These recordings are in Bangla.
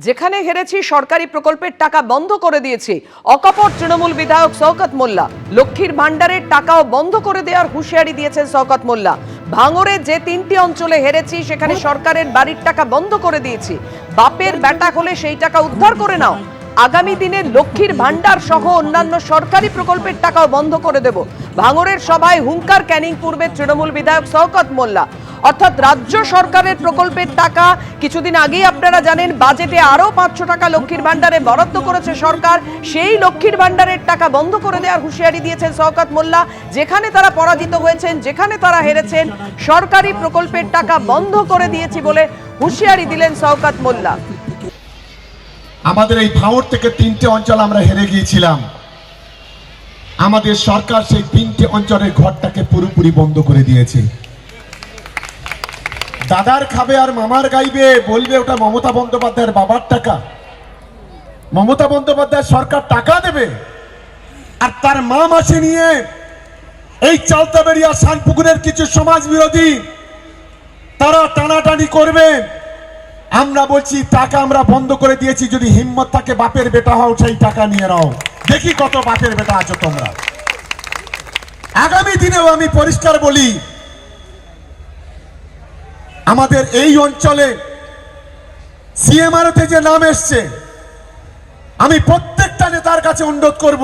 যেখানে হেরেছি সরকারি প্রকল্পের টাকা বন্ধ করে দিয়েছি। অকপট তৃণমূল বিধায়ক শওকত মোল্লা। লক্ষ্মীর ভান্ডারের টাকাও বন্ধ করে দেওয়ার হুঁশিয়ারি দিয়েছেন শওকত মোল্লা। ভাঙড়ে যে 3টি অঞ্চলে হেরেছি সেখানে সরকারের বাড়ির টাকা বন্ধ করে দিয়েছি। বাপের বেটা হলে সেই টাকা উদ্ধার করে নাও। আগামী দিনে লক্ষ্মীর ভান্ডার সহ অন্যান্য সরকারি প্রকল্পের টাকাও বন্ধ করে দেব। ভাঙড়ের সভায় হুঙ্কার ক্যানিং পূর্বের তৃণমূল বিধায়ক শওকত মোল্লা। অর্থাৎ রাজ্য সরকারের প্রকল্পের টাকা কিছুদিন আগেই আপনারা জানেন বাজেটে আরো 500 টাকা লক্ষ্মীর ভান্ডারে বরাদ্দ করেছে সরকার। সেই লক্ষ্মীর ভান্ডারের টাকা বন্ধ করে দেওয়ার হুঁশিয়ারি দিয়েছেন শওকত মোল্লা। যেখানে তারা পরাজিত হয়েছেন, যেখানে তারা হেরেছেন, সরকারি প্রকল্পের টাকা বন্ধ করে দিয়েছি বলে হুঁশিয়ারি দিলেন শওকত মোল্লা। আমাদের এই ভাঙড় থেকে 3টে অঞ্চল আমরা হেরে গিয়েছিলাম। আমাদের সরকার সেই 3টে অঞ্চলের ঘরটাকে পুরোপুরি বন্ধ করে দিয়েছে। দাদার খাবে আর মামার গাইবে, বলবে ওটা মমতা বন্দ্যোপাধ্যায়ের বাবার টাকা। মমতা বন্দ্যোপাধ্যায় সরকার টাকা দেবে আর তার মা মাসে নিয়ে এই চালতাবেড়িয়া শানপুকুরের কিছু সমাজ বিরোধী তারা টানাটানি করবে। আমরা বলছি টাকা আমরা বন্ধ করে দিয়েছি, যদি হিম্মত থাকে বাপের বেটা হও সেই টাকা নিয়ে নাও। দেখি কত বাপের বেটা আছো তোমরা। আগামী দিনেও আমি পরিষ্কার বলি, আমাদের এই অঞ্চলে সিএমআরতে যে নাম এসছে, আমি প্রত্যেকটা নেতার কাছে অনুরোধ করব,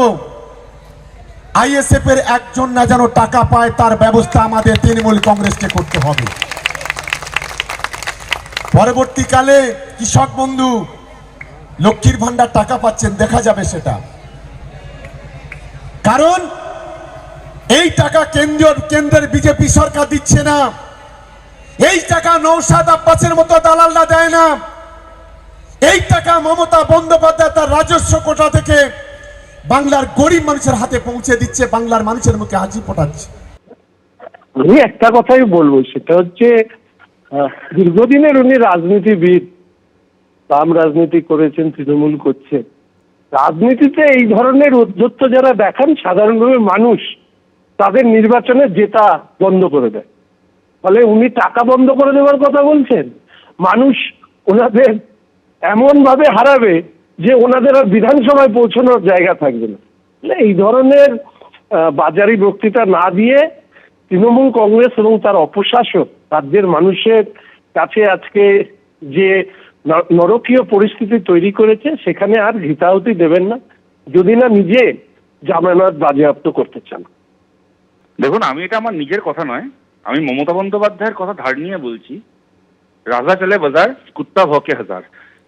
আইএসএফ এর একজন না যেন টাকা পায় তার ব্যবস্থা আমাদের তৃণমূল কংগ্রেসকে করতে হবে। পরবর্তীকালে কৃষক বন্ধু লক্ষ্মীর ভান্ডার টাকা পাচ্ছেন, দেখা যাবে সেটা। কারণ এই টাকা কেন্দ্রের বিজেপি সরকার দিচ্ছে না। এই টাকা নওশাদ আব্বাসের মতো দালালরা দেয় না। এই টাকা মমতা বন্দ্যোপাধ্যায় তার রাজস্ব কোটা থেকে বাংলার গরিব মানুষের হাতে পৌঁছে দিচ্ছে, বাংলার মানুষের মুখে হাসি ফোটাচ্ছে। আমি একটা কথাই বলবো, সেটা হচ্ছে দীর্ঘদিনের উনি রাজনীতিবিদ, বাম রাজনীতি করেছেন, তৃণমূল করছে। রাজনীতিতে এই ধরনের উদ্ধত্ত যারা দেখান সাধারণভাবে মানুষ তাদের নির্বাচনে জেতা বন্ধ করে দেয়। ফলে উনি টাকা বন্ধ করে দেওয়ার কথা বলছেন, মানুষ ওনাদের এমন ভাবে হারাবে যে ওনাদের আর বিধানসভায় পৌঁছানোর জায়গা থাকবে না। এই ধরনের বাজারি বক্তৃতা না দিয়ে তৃণমূল কংগ্রেস এবং তার অপশাসক রাজ্যের মানুষের কাছে আজকে যে নরকীয় পরিস্থিতি তৈরি করেছে সেখানে আর হিতাহুতি দেবেন না, যদি না নিজে জামানত বাজেয়াপ্ত করতে চান। দেখুন, আমি এটা আমার নিজের কথা নয়, আমি মমতা বন্দ্যোপাধ্যায়ের কথা ধার নিয়ে বলছি। রাজা চলে বাজার, কুত্তা ভকে হাজার।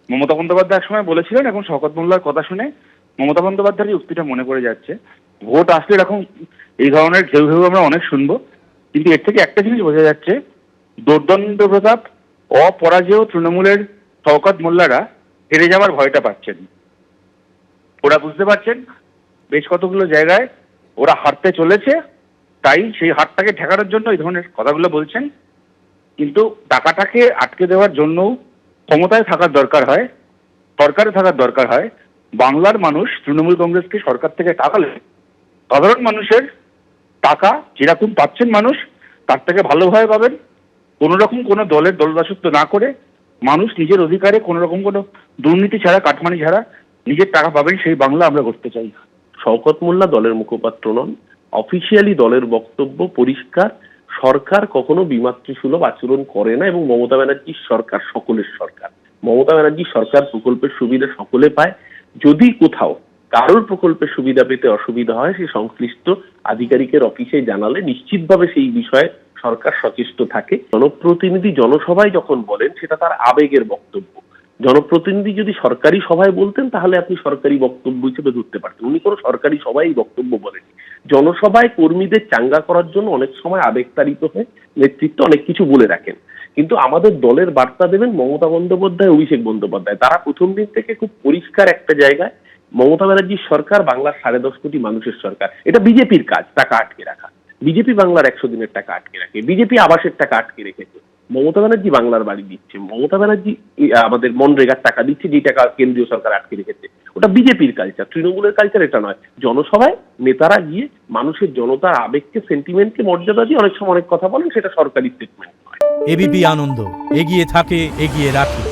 মমতা বন্দ্যোপাধ্যায় এক সময় বলেছিলেন, এখন শওকত মোল্লার কথা শুনে মমতা বন্দ্যোপাধ্যায়ের উক্তিটা মনে পড়ে যাচ্ছে। ভোট আসলে এরকম এই ধরনের ঘেউ ঘেউ আমরা অনেক শুনবো, কিন্তু এর থেকে একটা জিনিস বোঝা যাচ্ছে, দুর্দণ্ড প্রতাপ অপরাজেয় তৃণমূলের শওকত মোল্লারা হেরে যাওয়ার ভয়টা পাচ্ছেন। ওরা বুঝতে পারছেন বেশ কতগুলো জায়গায় ওরা হারতে চলেছে, তাই সেই হারটাকে ঠেকানোর জন্য এই ধরনের কথাগুলো বলছেন। কিন্তু টাকাটাকে আটকে দেওয়ার জন্য ক্ষমতায় থাকার দরকার হয়, সরকারে থাকার দরকার হয়। বাংলার মানুষ তৃণমূল কংগ্রেসকে সরকার থেকে টাকালে সাধারণ মানুষের টাকা যেরকম পাচ্ছেন মানুষ তার থেকে ভালোভাবে পাবেন। কোনো রকম কোনো দলের দলদাসত্ব না করে মানুষ নিজের অধিকারে কোনো রকম কোনো দুর্নীতি ছাড়া, কাটমানি ছাড়া নিজের টাকা পাবেন, সেই বাংলা আমরা করতে চাই। শওকত মোল্লা দলের মুখপাত্র নন, অফিসিয়ালি দলের বক্তব্য পরিষ্কার, সরকার কখনো বিমাতৃসুলভ আচরণ করে না এবং মমতা ব্যানার্জির সরকার সকলের সরকার। মমতা ব্যানার্জির সরকার প্রকল্পের সুবিধা সকলে পায়। যদি কোথাও কারোর প্রকল্পের সুবিধা পেতে অসুবিধা হয়, সে সংশ্লিষ্ট আধিকারিকের অফিসে জানালে নিশ্চিতভাবে সেই বিষয়ে সরকার সচেষ্ট থাকে। জনপ্রতিনিধি জনসভায় যখন বলেন সেটা তার আবেগের বক্তব্য। জনপ্রতিনিধি যদি সরকারি সভায় বলতেন তাহলে আপনি সরকারি বক্তব্য হিসেবে ধরতে পারতেন। উনি কোনো সরকারি সভায় বক্তব্য বলেনি। জনসভায় কর্মীদের চাঙ্গা করার জন্য অনেক সময় আবেগতাড়িত হয়ে নেতৃত্ব অনেক কিছু বলে রাখেন, কিন্তু আমাদের দলের বার্তা দেবেন মমতা বন্দ্যোপাধ্যায়, অভিষেক বন্দ্যোপাধ্যায়। তারা প্রথম দিন থেকে খুব পরিষ্কার একটা জায়গায়, মমতা ব্যানার্জির সরকার বাংলার 10.5 কোটি মানুষের সরকার। এটা বিজেপির কাজ টাকা আটকে রাখা। বিজেপি বাংলার 100 দিনের টাকা আটকে রাখে, বিজেপি আবাসের টাকা আটকে রেখেছে। মমতা ব্যানার্জি বাংলার বাড়ি দিচ্ছে, মমতা ব্যানার্জি আমাদের মনরেগার টাকা দিচ্ছে, যে টাকা কেন্দ্রীয় সরকার আটকে রেখেছে। ওটা বিজেপির কালচার, তৃণমূলের কালচার এটা নয়। জনসভায় নেতারা গিয়ে মানুষের জনতার আবেগকে, সেন্টিমেন্টকে মর্যাদা দিয়ে অনেক সময় অনেক কথা বলেন, সেটা সরকারি স্টেটমেন্ট নয়। এবিপি আনন্দ এগিয়ে থাকে, এগিয়ে রাখে।